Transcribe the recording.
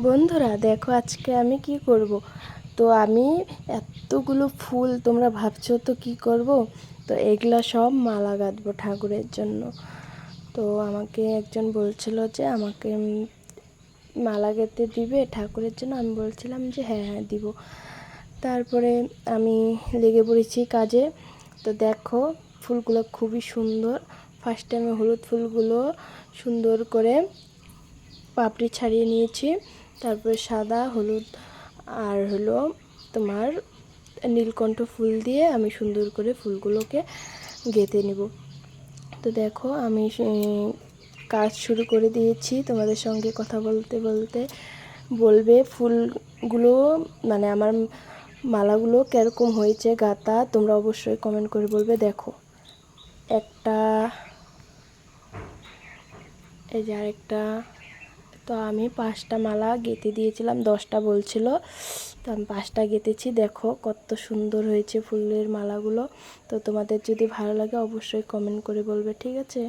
বন্ধুরা দেখো আজকে আমি কি করব। তো আমি এতগুলো ফুল, তোমরা ভাবছো তো কি করব। তো এগুলা সব মালা গাঁথবো ঠাকুরের জন্য। তো আমাকে একজন বলছিল যে আমাকে মালা গেঁথে দিবে ঠাকুরের জন্য। আমি বলছিলাম যে হ্যাঁ হ্যাঁ দিব। তারপরে আমি লেগে পড়েছি কাজে। তো দেখো ফুলগুলো খুবই সুন্দর। ফার্স্টে আমি হলুদ ফুলগুলো সুন্দর করে পাপড়ি ছাড়িয়ে নিয়েছি। তারপরে সাদা, হলুদ আর হলো তোমার নীলকণ্ঠ ফুল দিয়ে আমি সুন্দর করে ফুলগুলোকে গেঁথে নেব। তো দেখো আমি কাজ শুরু করে দিয়েছি। তোমাদের সঙ্গে কথা বলতে বলতে বলবে ফুলগুলো মানে আমার মালাগুলো কীরকম হয়েছে গাঁথা, তোমরা অবশ্যই কমেন্ট করে বলবে। দেখো একটা, এই যে আরেকটা। তো আমি 5টা মালা গেঁথে দিয়েছিলাম, 10টা বলছিল, তো আমি 5টা গেঁথেছি। দেখো কত সুন্দর হয়েছে ফুলের মালাগুলো। তো তোমাদের যদি ভালো লাগে অবশ্যই কমেন্ট করে বলবে, ঠিক আছে।